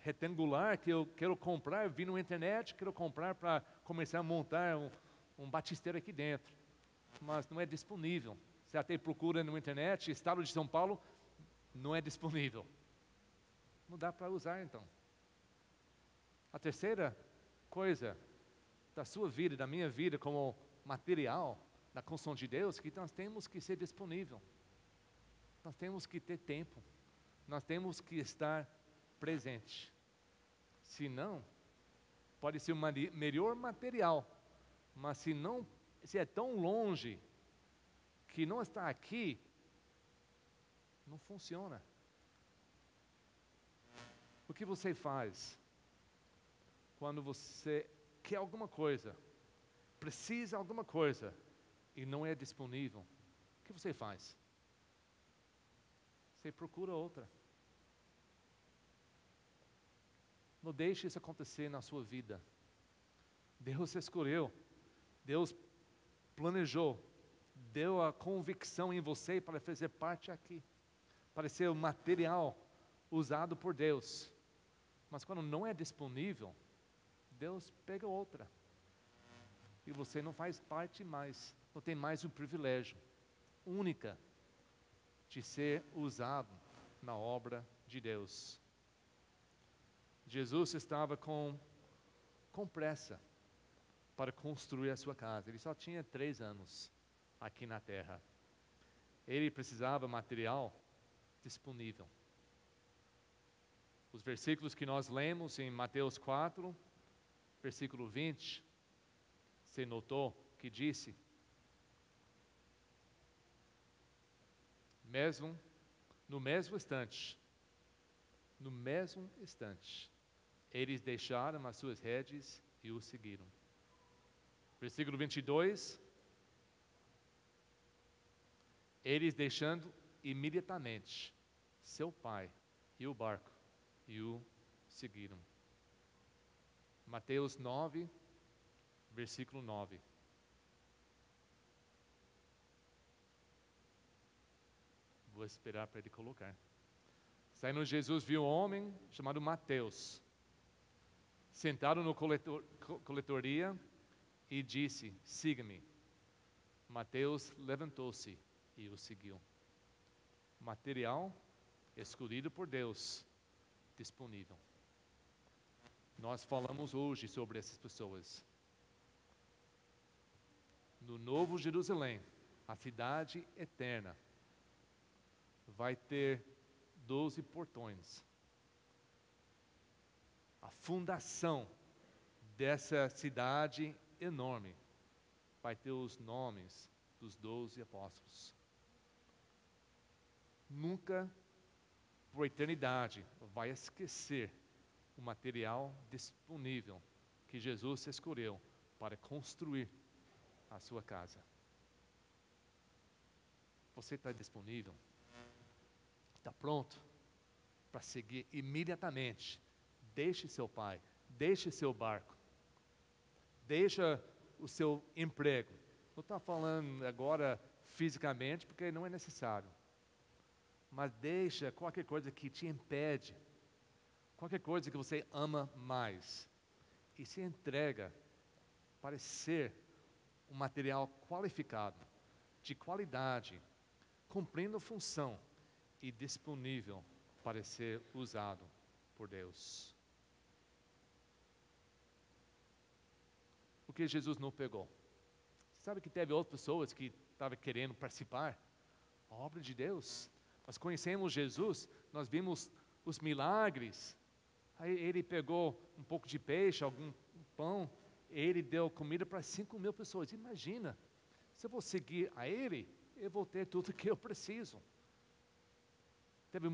retangular que eu quero comprar, vi na internet, quero comprar para começar a montar um batistério aqui dentro. Mas não é disponível. Você até procura na internet, estado de São Paulo, não é disponível. Não dá para usar então. A terceira coisa da sua vida, da minha vida, como material da construção de Deus, que nós temos que ser disponível. Nós temos que ter tempo. Nós temos que estar presente. Senão, pode ser o melhor material, mas se é tão longe que não está aqui, não funciona. O que você faz quando você quer alguma coisa, precisa de alguma coisa e não é disponível? O que você faz? Você procura outra. Não deixe isso acontecer na sua vida. Deus escolheu, Deus planejou, deu a convicção em você para fazer parte aqui, para ser o material usado por Deus. Mas quando não é disponível, Deus pega outra. E você não faz parte mais, não tem mais o privilégio única de ser usado na obra de Deus. Jesus estava com pressa para construir a sua casa. Ele só tinha 3 anos aqui na terra. Ele precisava de material disponível. Os versículos que nós lemos em Mateus 4, versículo 20, você notou que disse: no mesmo instante, eles deixaram as suas redes e o seguiram. Versículo 22, eles deixando imediatamente seu pai e o barco e o seguiram. Mateus 9, versículo 9. Vou esperar para ele colocar. Saindo Jesus viu um homem chamado Mateus, sentado no coletoria, e disse: siga-me. Mateus levantou-se e o seguiu. Material escolhido por Deus, disponível. Nós falamos hoje sobre essas pessoas. No Novo Jerusalém, a cidade eterna, vai ter 12 portões. A fundação dessa cidade enorme vai ter os nomes dos 12 apóstolos. Nunca, por eternidade, vai esquecer o material disponível que Jesus escolheu para construir a sua casa. Você está disponível? Está pronto para seguir imediatamente? Deixe seu pai, deixe seu barco, deixa o seu emprego. Não estou falando agora fisicamente, porque não é necessário. Mas deixa qualquer coisa que te impede, qualquer coisa que você ama mais, e se entrega para ser um material qualificado, de qualidade, cumprindo função e disponível para ser usado por Deus. O que Jesus não pegou? Sabe que teve outras pessoas que estavam querendo participar da obra de Deus. Nós conhecemos Jesus, nós vimos os milagres. Aí ele pegou um pouco de peixe, algum pão, ele deu comida para 5.000 pessoas. Imagina, se eu vou seguir a ele, eu vou ter tudo que eu preciso. Teve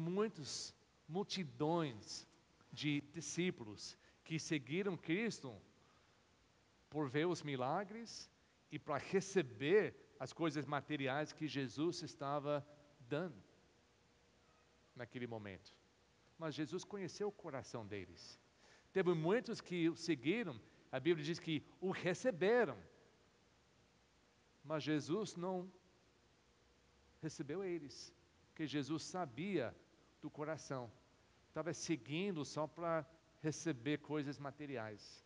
multidões de discípulos que seguiram Cristo por ver os milagres e para receber as coisas materiais que Jesus estava dando naquele momento. Mas Jesus conheceu o coração deles. Teve muitos que o seguiram, a Bíblia diz que o receberam, mas Jesus não recebeu eles, porque Jesus sabia do coração. Estava seguindo só para receber coisas materiais,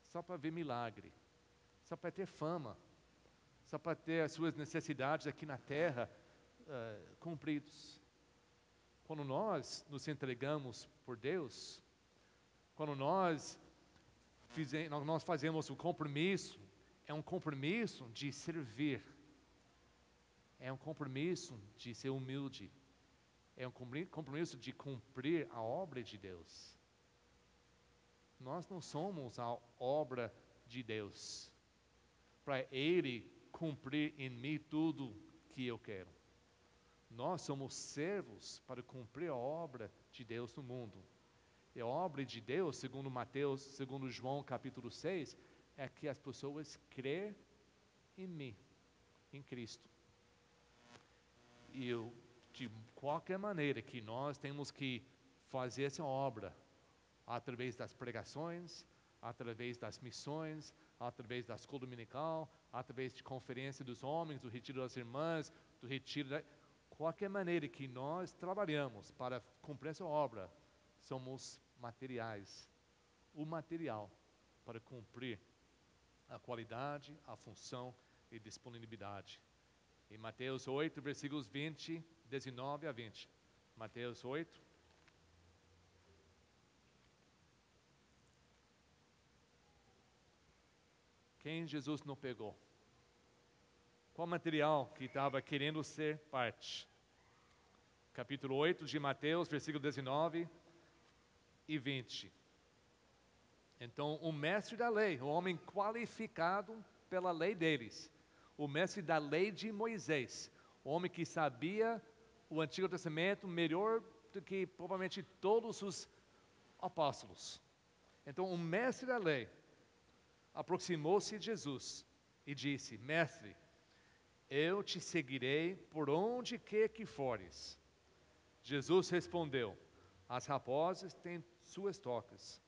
só para ver milagre, só para ter fama, só para ter as suas necessidades aqui na terra cumpridos. Quando nós nos entregamos por Deus, quando nós fazemos o compromisso, é um compromisso de servir, é um compromisso de ser humilde, é um compromisso de cumprir a obra de Deus. Nós não somos a obra de Deus, para Ele cumprir em mim tudo que eu quero. Nós somos servos para cumprir a obra de Deus no mundo. E a obra de Deus, segundo Mateus, segundo João capítulo 6, é que as pessoas crêem em mim, em Cristo. E de qualquer maneira que nós temos que fazer essa obra, através das pregações, através das missões, através da escola dominical, através de conferência dos homens, do retiro das irmãs, do retiro qualquer maneira que nós trabalhamos para cumprir essa obra, somos materiais, o material para cumprir a qualidade, a função e disponibilidade. Em Mateus 8, versículos 19 a 20. Mateus 8. Quem Jesus não pegou? Qual material que estava querendo ser parte? Capítulo 8 de Mateus, versículo 19 e 20. Então, o mestre da lei, o homem qualificado pela lei deles, o mestre da lei de Moisés, o homem que sabia o Antigo Testamento melhor do que provavelmente todos os apóstolos. Então, o mestre da lei aproximou-se de Jesus e disse: Mestre, eu te seguirei por onde quer que fores. Jesus respondeu: As raposas têm suas tocas,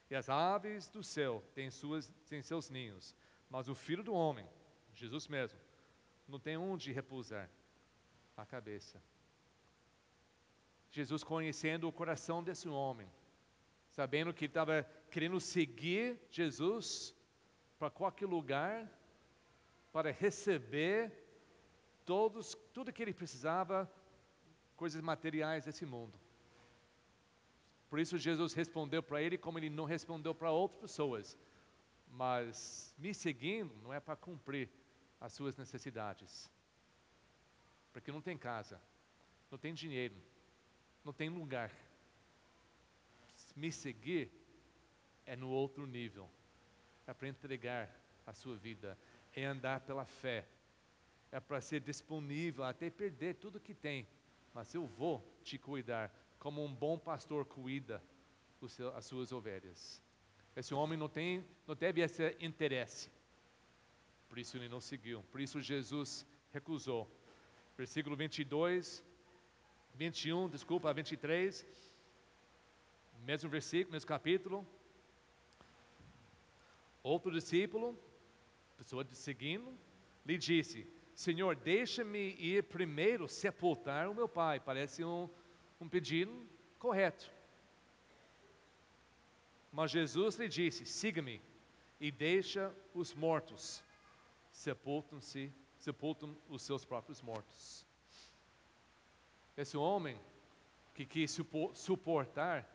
e as aves do céu têm seus ninhos, mas o Filho do Homem, Jesus mesmo, não tem onde repousar a cabeça. Jesus, conhecendo o coração desse homem, sabendo que estava querendo seguir Jesus para qualquer lugar, para receber tudo que ele precisava, coisas materiais desse mundo. Por isso Jesus respondeu para ele como ele não respondeu para outras pessoas. Mas me seguindo não é para cumprir as suas necessidades. Porque não tem casa, não tem dinheiro, não tem lugar. Me seguir é no outro nível. É para entregar a sua vida, é andar pela fé. É para ser disponível até perder tudo que tem. Mas eu vou te cuidar, como um bom pastor cuida as suas ovelhas. Esse homem não teve esse interesse. Por isso ele não seguiu. Por isso Jesus recusou. Versículo 22, 23. Mesmo versículo, mesmo capítulo. Outro discípulo, pessoa seguindo, lhe disse: Senhor, deixa-me ir primeiro sepultar o meu pai. Parece um pedido correto. Mas Jesus lhe disse: Siga-me e deixa os mortos sepultam os seus próprios mortos. Esse homem que quis sepultar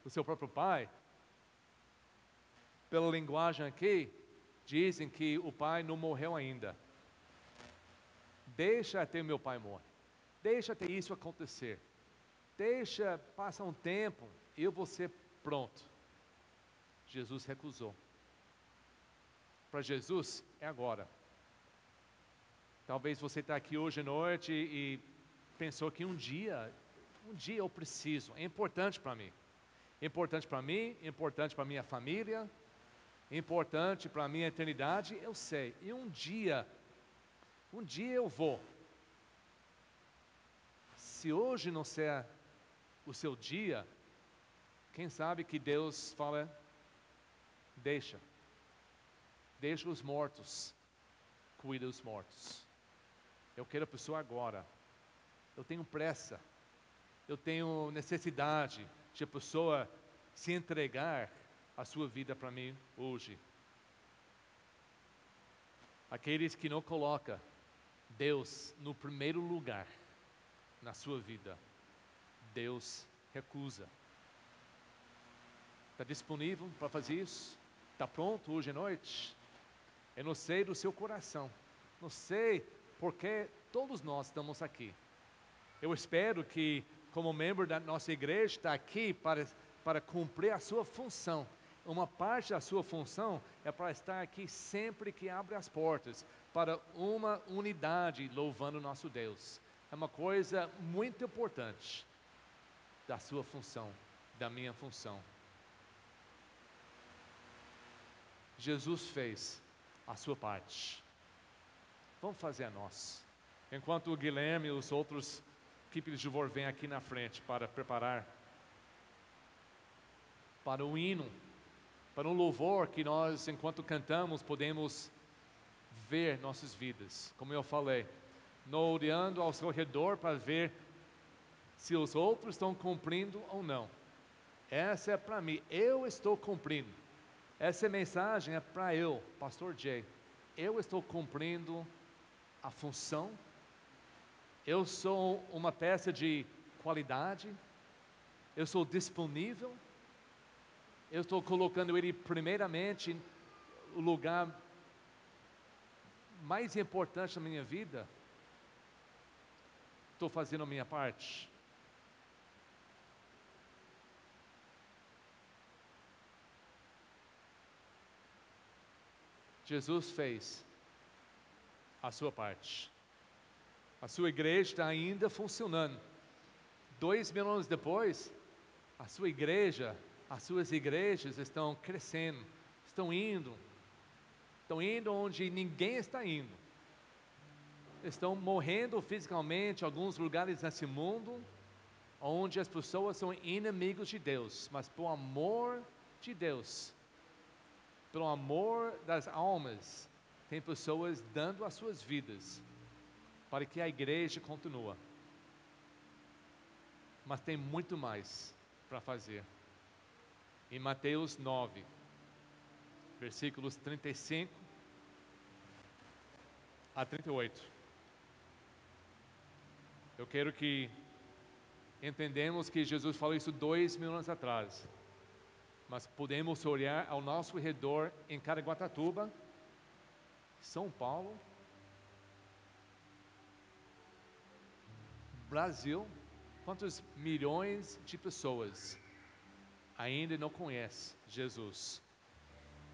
o seu próprio pai, pela linguagem aqui, dizem que o pai não morreu ainda. Deixa até meu pai morrer. Deixa até isso acontecer. Deixa, passa um tempo, eu vou ser pronto. Jesus recusou. Para Jesus é agora. Talvez você está aqui hoje à noite e pensou que um dia eu preciso, é importante para mim. Importante para mim, importante para minha família, importante para a minha eternidade, eu sei. E um dia eu vou. Se hoje não ser o seu dia, quem sabe que Deus fala, deixa os mortos, cuida dos mortos. Eu quero a pessoa agora. Eu tenho pressa. Eu tenho necessidade de a pessoa se entregar a sua vida para mim hoje. Aqueles que não colocam Deus no primeiro lugar na sua vida, Deus recusa. Está disponível para fazer isso? Está pronto hoje à noite? Eu não sei do seu coração, não sei porque todos nós estamos aqui. Eu espero que, como membro da nossa igreja, está aqui para cumprir a sua função. Uma parte da sua função é para estar aqui sempre que abre as portas, para uma unidade louvando nosso Deus. É uma coisa muito importante da sua função, da minha função. Jesus fez a sua parte. Vamos fazer a nossa. Enquanto o Guilherme e os outros equipes de louvor vêm aqui na frente para preparar para o hino, para um louvor que nós, enquanto cantamos, podemos ver nossas vidas. Como eu falei, não olhando ao seu redor para ver se os outros estão cumprindo ou não. Essa é para mim, eu estou cumprindo. Essa mensagem é para eu, Pastor Jay. Eu estou cumprindo a função. Eu sou uma peça de qualidade. Eu sou disponível. Eu estou colocando Ele primeiramente no lugar mais importante da minha vida. Estou fazendo a minha parte. Jesus fez a sua parte. A sua igreja está ainda funcionando. 2.000 anos depois, a sua igreja, as suas igrejas estão crescendo, estão indo onde ninguém está indo. Estão morrendo fisicamente em alguns lugares nesse mundo, onde as pessoas são inimigos de Deus, mas por amor de Deus, pelo amor das almas, tem pessoas dando as suas vidas para que a igreja continue. Mas tem muito mais para fazer. Em Mateus 9, versículos 35 a 38. Eu quero que entendamos que Jesus falou isso 2.000 anos atrás. Mas podemos olhar ao nosso redor em Caraguatatuba, São Paulo, Brasil. Quantos milhões de pessoas ainda não conhecem Jesus?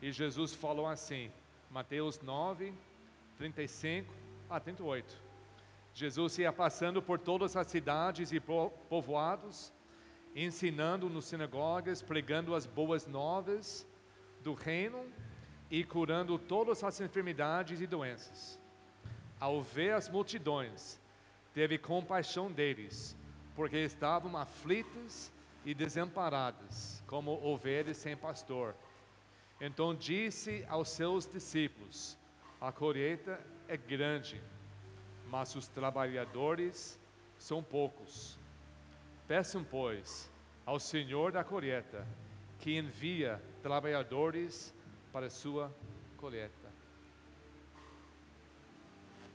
E Jesus falou assim, Mateus 9, 35 a 38. Jesus ia passando por todas as cidades e povoados, ensinando nas sinagogas, pregando as boas novas do reino e curando todas as enfermidades e doenças. Ao ver as multidões, teve compaixão deles, porque estavam aflitas e desamparadas, como ovelhas sem pastor. Então disse aos seus discípulos: a colheita é grande, mas os trabalhadores são poucos. Peçam, pois, ao Senhor da colheita, que envia trabalhadores para a sua colheita.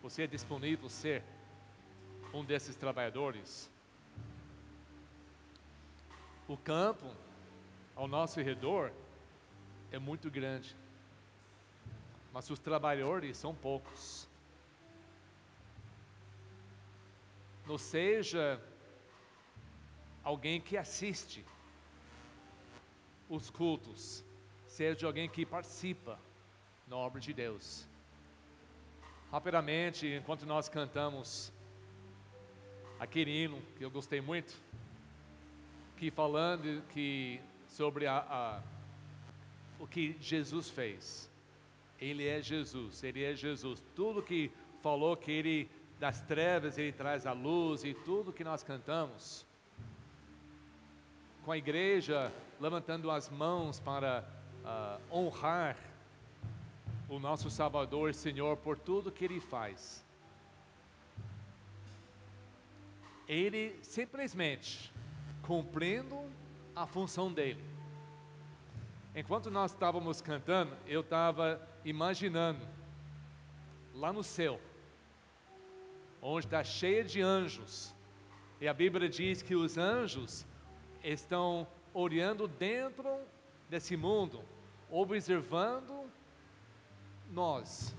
Você é disponível a ser um desses trabalhadores? O campo ao nosso redor é muito grande, mas os trabalhadores são poucos. Não seja alguém que assiste os cultos, seja alguém que participa na obra de Deus. Rapidamente, enquanto nós cantamos aquele hino que eu gostei muito, que falando sobre o que Jesus fez. Ele é Jesus, Ele é Jesus. Tudo que falou que Ele das trevas Ele traz a luz, e tudo que nós cantamos, com a igreja levantando as mãos para honrar o nosso Salvador e Senhor por tudo que Ele faz. Ele simplesmente cumprindo a função dele, Enquanto nós estávamos cantando, eu estava imaginando lá no céu, onde está cheia de anjos, e a Bíblia diz que os anjos estão olhando dentro desse mundo, observando nós,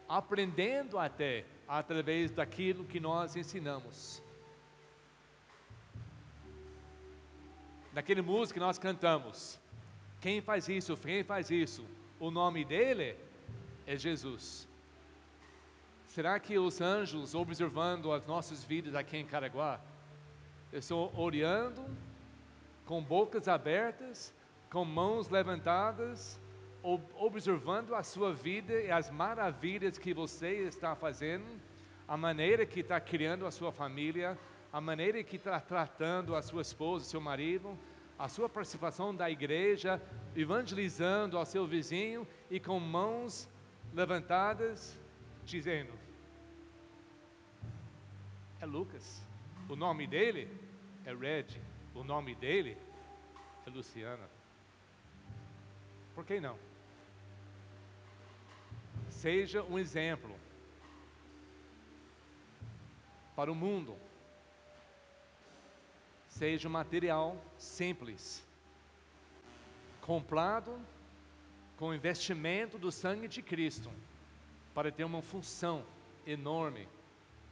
aprendendo até através daquilo que nós ensinamos. Naquele música que nós cantamos, quem faz isso? Quem faz isso? O nome dele é Jesus. Será que os anjos observando as nossas vidas aqui em Caraguá estão olhando com bocas abertas, com mãos levantadas, observando a sua vida e as maravilhas que você está fazendo, a maneira que está criando a sua família, a maneira que está tratando a sua esposa, seu marido, a sua participação da igreja, evangelizando ao seu vizinho e com mãos levantadas, dizendo: é Lucas, o nome dele é Red, o nome dele é Luciana. Por que não? Seja um exemplo para o mundo. Seja um material simples, comprado com investimento do sangue de Cristo, para ter uma função enorme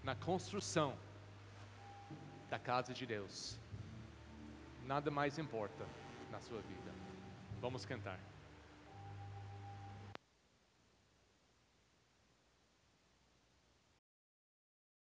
na construção da casa de Deus. Nada mais importa na sua vida. Vamos cantar.